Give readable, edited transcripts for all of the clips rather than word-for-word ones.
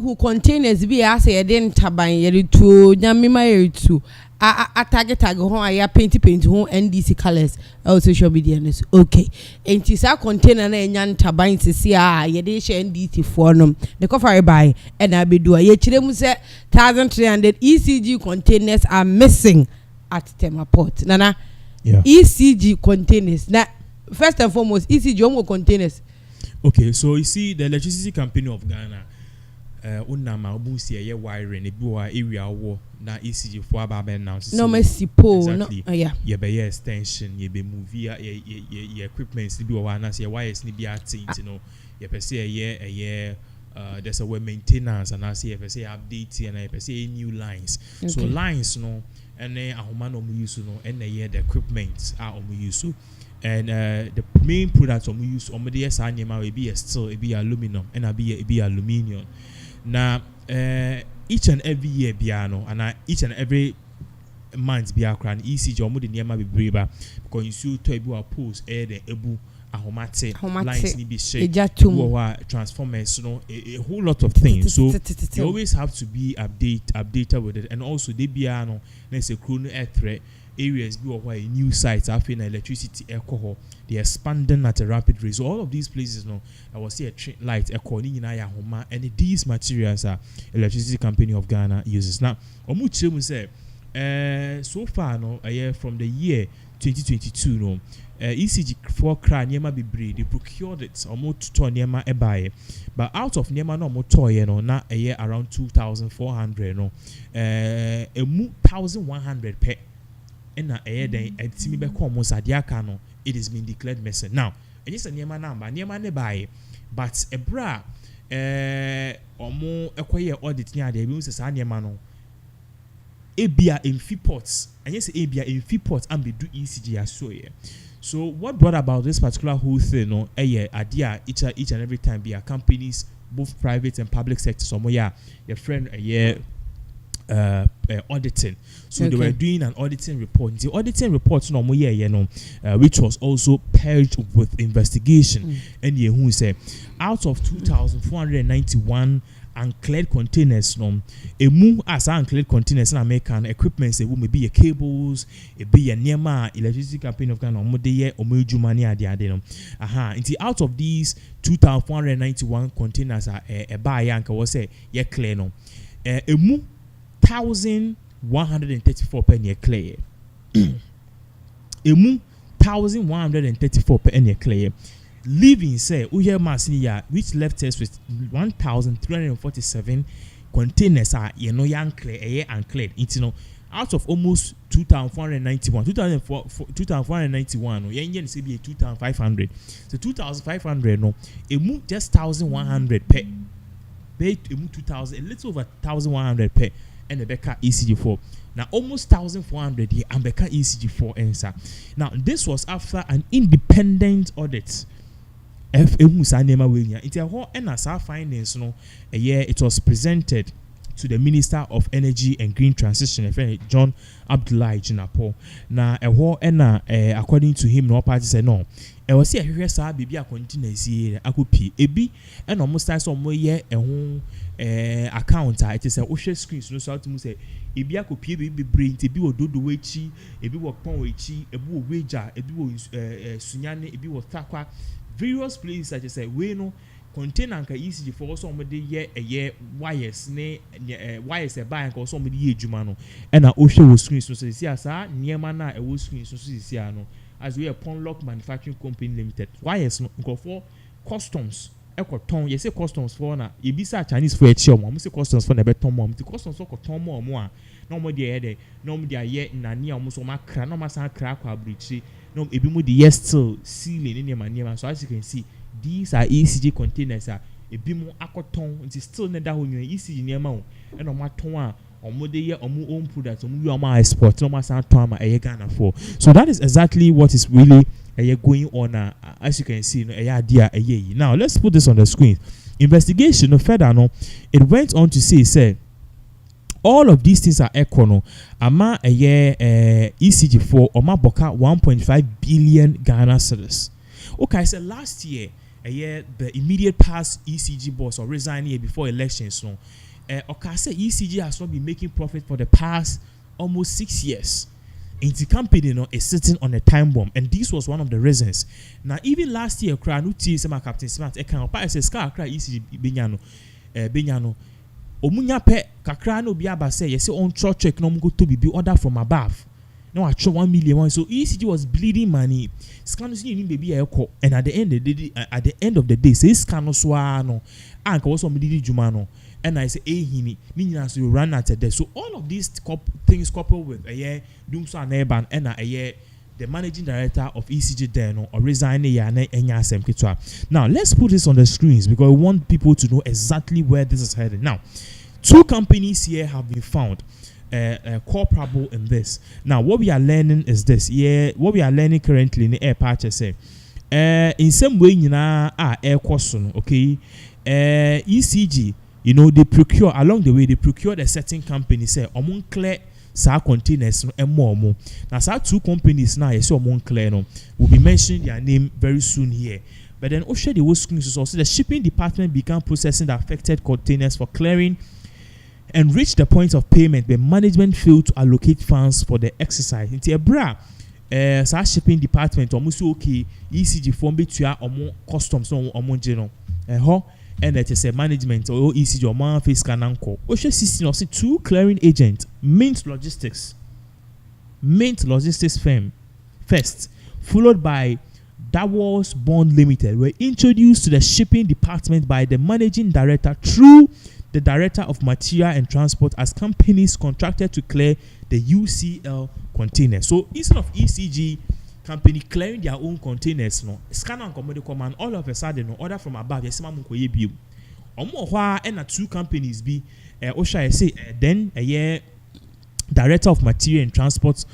who containers be as a den taban yeri to nyamima yeri to a target home I paint home NDC colors social media okay and tisa container na nyan taban sisi yede she NDC for no the cover buy and I be do ye chire mu say 1300 ECG containers are missing at Tema Port nana ECG containers na first and foremost ECG omo containers. Okay, so you see the electricity company of Ghana unama obusi ye wiring ebi wa area wo na ECG for aba now no mercy po exactly. No yeah ye be extension ye be move ye equipments bi wa na say wires ni bi atint no ye per se ye there's a maintenance and I say if I say update and I per se new lines okay. So lines no and ahoma no mu use no and the equipment are omu use and the main products omu use omu dey say nyema we be steel e be aluminum and e be aluminium. Now, each and every year, biano, and each and every month, biakran, ECG, or more than Yama be brave because you see to ebu post air the ebu ahomate lines need be shaped, transformers, a whole lot of things. So you always have to be updated with it, and also the biano, let's say, chrono threat. Areas be where new sites are in electricity alcohol they are expanding at a rapid rate. So all of these places I was see a light according in homa and these materials are electricity company of Ghana uses. Now omuchimu say so far a year from the year 2022 ECG for kra nyema bebre they procured it almost to nyema ebaye but out of nyema no motoye na a year around 2400 emu 1100 per and a then a timi be come no it has been declared missing. Now, it is a near number, near money buy, but a bra or more acquire audit near the abuses are near mano. Abia in fee pots, and yes, Abia in fee pots and be do ECG as so yeah. So, what brought about this particular whole thing? No, a year, idea each and every time be a companies, both private and public sector. So, your friend a year. Auditing, so okay. They were doing an auditing report. The auditing report, which was also paired with investigation. And who said, out of 2,491 uncleared containers, a move as uncleared containers in American equipment, it will be a cables, it be a Nema electricity company of Ghana, or Mujumani Adiadeno. Until out of these 2,491 containers are a buy anchor was say, yeah, clear no. A move 1,134 penny clear. Emu 1,134 penny clear. Living say Uya Masinia, which left us with 1,347 containers are young clear uncleared. It's out of almost 2,491, 2,491. Yen say be 2,500. So 2,500 no. Emu just 1,100 per. Emu 2,000, a little over 1,100 per. And the Becca ECG4. Now almost 1,400 here and Becca ECG4 answer. Now this was after an independent audit. It's a whole NSR findings. A year it was presented to the Minister of Energy and Green Transition, John Abdullahi Jinapo. Now a whole according to him, no party said no. I was here sir baby a continue see akupi ebi and almost as some year account it is a ocean screen so to say ebi akupi baby brain ebi wo dodo wechi ebi wo pon wechi ebi wo Weija ebi wo sunyane ebi wo takwa various places such as we no contain anka ECG for so somebody year a year wires ne wires e buy anka so somebody ye adwuma no and na ocean wo screen so see asa niema na e wo screen so see ano as we are Ponlock Manufacturing Company Limited. Why is no go for customs? Ton you say customs for na you be Chinese for a chill mom, say customs for never ton mom. The customs for ton more. No more there, no more there yet na near almost on my crack, no mass crack or breach. No, it be more the yes still sealing in your man. So as you can see, these are ECG containers. A be more aquaton, it is still not that when you ECG near mount and on my ton. Own products, export, no matter Ghana for. So that is exactly what is really going on. As you can see, now let's put this on the screen. Investigation further, it went on to say, all of these things are econo. Ama a year ECG for Oma Boka 1.5 billion Ghana cedis. Okay, I said last year. the immediate past ECG boss or resign here before elections. No, Okase ECG has not been making profit for the past almost 6 years. And the company, is sitting on a time bomb, and this was one of the reasons. Now, even last year, Captain Smart, ECG Benyano. Omunya pe kakra no biaba say yes on church check no go to be order from above. No I show 1 million. So ECG was bleeding money. Scanos you baby eko, and at the end of the day say scanos wa no anka was some didi jumano. And I say hini meaning so you run at the so all of these things coupled with doom so an urban and the managing director of ECG there or resign now let's put this on the screens because we want people to know exactly where this is headed. Now 2 companies here have been found culpable in this. Now what we are learning is this. What we are learning currently in the air patch say in some way air question, okay, ECG they procure along the way they procured a certain company say among clear containers and more. Now, 2 companies now, yes, clear no, will be mentioning their name very soon here. But then, also the whole screen is also the shipping department began processing the affected containers for clearing and reached the point of payment, but management failed to allocate funds for the exercise. Into a bra, shipping department almost okay. ECG form between customs no general. And that is a management or ECG or man face cananco. Osha system also 2 clearing agents, Mint Logistics firm first, followed by Dawes Bond Limited, were introduced to the shipping department by the managing director through the director of material and transport as companies contracted to clear the UCL containers. So instead of ECG company clearing their own containers, no scanner and command all of a sudden no order from above. Yes, mama koye biu. Omo hwa and 2 companies be Osha say then a year director of material and transport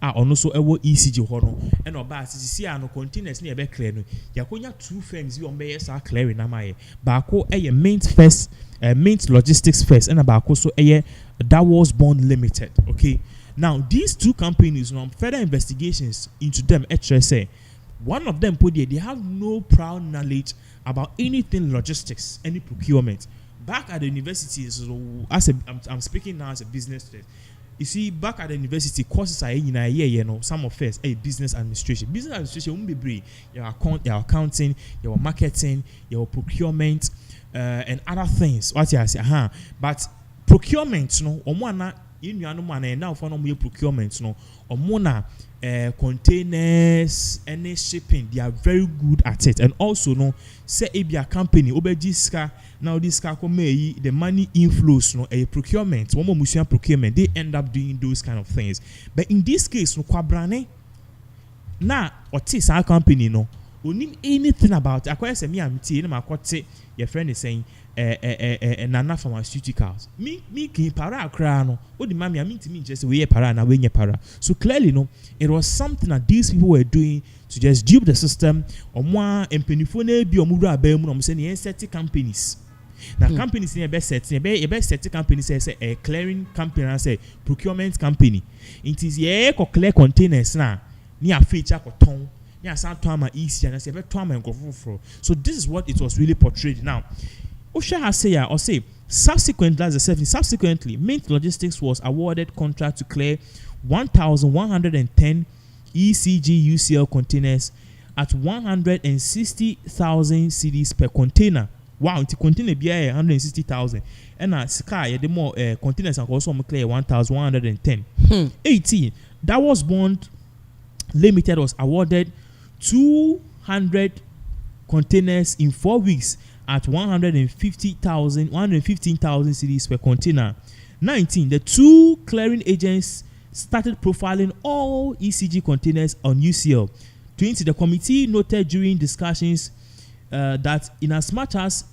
are also ewo ECG hono and oba see no containers near be clear no yakonya 2 firms bi on be yes are clearing na maye baako Mint Logistics first and baako so Dawes Bond Limited. Okay. Now, these 2 companies, further investigations into them, say, one of them put here, they have no prior knowledge about anything logistics, any procurement. Back at the university, so I'm speaking now as a business student. You see, back at the university, courses are in a year, some of first, business administration. Business administration won't be your accounting, your marketing, your procurement, and other things. What you say, but procurement, now for no procurement containers and shipping, they are very good at it. And also say a company obejiska now this the money inflows a procurement procurement, they end up doing those kind of things. But in this case kwabrane na otis our company onim anything about it. Say me am your friend is saying Nana Pharmaceuticals. Me can para crano. What the mammy I mean to me just we para na we para. So clearly it was something that these people were doing to just dupe the system. Or more empenifone bi omura abemu no say certain companies. Now companies in a best set companies say a clearing company and say procurement company. It is clear containers na ni a feature ko ton. So this is what it was really portrayed. Now, Osha has say subsequently, Mint Logistics was awarded contract to clear 1,110 ECG UCL containers at 160,000 cedis per container. Wow, it container be 160,000. And Sky the more containers and also clear 1,110. 18. That was Bond Limited was awarded 200 containers in 4 weeks at 115,000 cedis per container. 19. The 2 clearing agents started profiling all ECG containers on UCL. 20. The committee noted during discussions that in as much as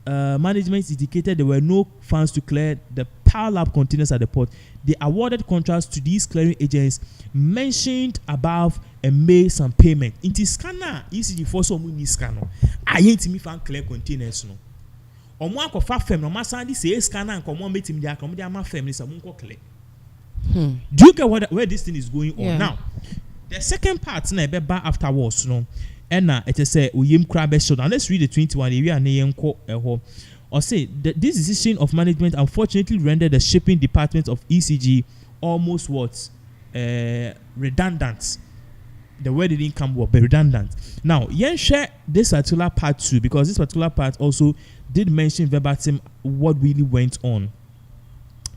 management indicated there were no funds to clear the Power Lab containers at the port, they awarded contracts to these clearing agents mentioned above and made some payment. In this scanner, ECG for some money scanner. I ain't me fan clear containers no. Or more of a firm, no matter this say scanner and come on meet him there, my family some clear. Do you get where this thing is going on now? The second part na ebe ba afterwards no. Ena it say oyem kra be show. Now let's read the 21 area na yenko eho. Or say this decision of management unfortunately rendered the shipping department of ECG almost redundant. The word didn't come up, but redundant. Now, yen share this particular part too, because this particular part also did mention verbatim what really went on.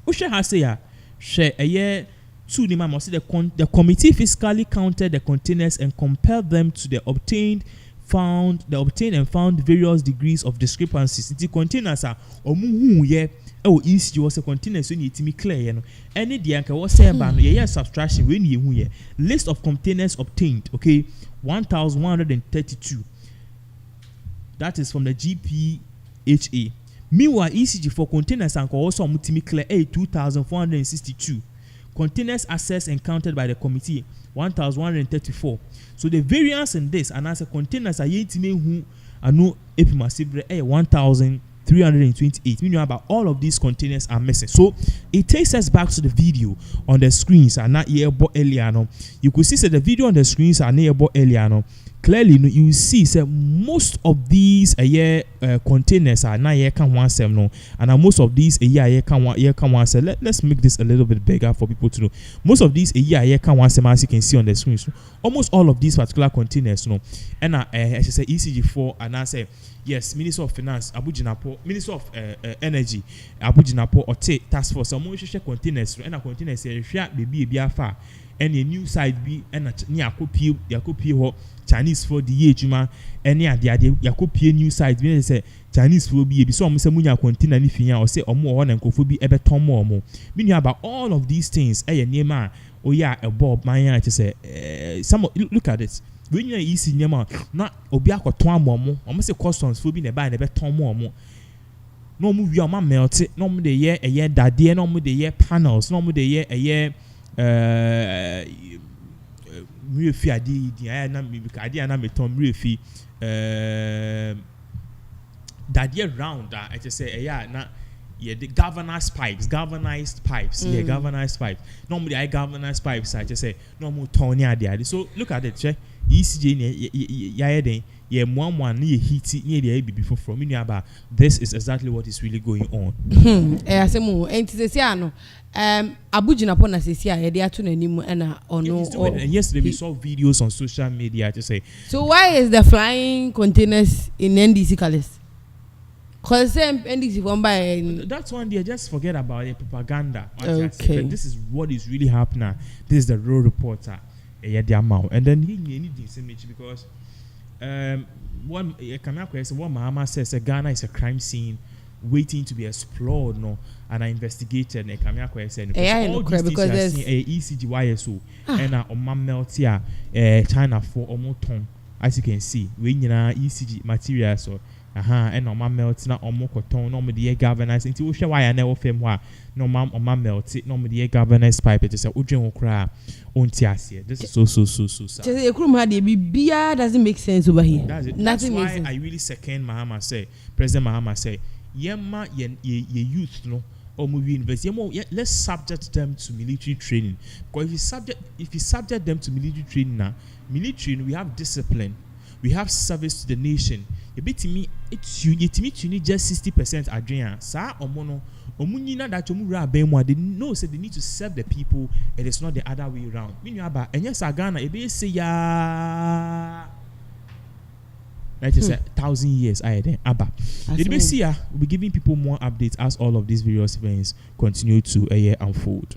Ushe has say share a year to the man must say the committee fiscally counted the containers and compelled them to the obtained and found various degrees of discrepancies. The containers are ECG was a containers when you me clear, you know. Any the anchor was saying about subtraction when you here. List of containers obtained, okay, 1,132. That is from the GPHA. Meanwhile, ECG for containers and also me clear 2,462. Containers accessed and counted by the committee 1,134. So the variance in this and as a containers are yet who are no epimassive 1,328. Meaning about all of these containers are missing. So it takes us back to the video on the screens are not here but earlier. You could see that the video on the screens are near but earlier. Clearly you see most of these containers are not here can one sem no, and most of these can one sem. Let's make this a little bit bigger for people to know. Most of these can one sem, as you can see on the screen. So almost all of these particular containers and I should say ECG4 and I say yes, Minister of Finance Abujinapo, Minister of Energy Abujinapo or task force some containers and a containers be far and a new side be and a copy Chinese for the year juma any idea Yakopi new site mean say Chinese will be so munya contain anything or say or more and could be ever tom more. Meaning about all of these things near man a bob my to say some look at it. When you easy near not obiako tom more almost say customs will be nearby never tom more. No move your man melt it, no more the year a year that dear no more the year panels, no more the year a year Murphy idea na me Tom Murphy that year round I just say the galvanized pipes galvanized pipes normally I galvanized pipes I just say no more Tony idea. So look at it ECG one heat near the ABB before me about this is exactly what is really going on. Abujinapo na sisi a yede atu n'anim na ono and yesterday we saw videos on social media to say. So why is the flying containers in NDC colors? Cause same NDC one by that's one day just forget about the propaganda. Okay. But this is what is really happening. This is the real reporter. And then he needed this image because one Mahama says Ghana is a crime scene waiting to be explored and investigated and all these because there's ECG YSO and melt here China for almost ton as you can see we ECG materials so and melt na ton no the galvanized until we wire never fame no melt it no the galvanized pipe it is a udren okra ontiasie. This is so doesn't make sense over here. That's why I really second President Mahama say yema ye youth or movie university let's subject them to military training, because if you subject them to military training now, military we have discipline, we have service to the nation. A bit to me it's you need just 60% adrian sa omono omunyina that omura abemo they know say they need to serve the people, it is not the other way around. Meaning about and yes Ghana e be say ya like I said 1,000 years I then abba. We'll be giving people more updates as all of these various events continue to unfold.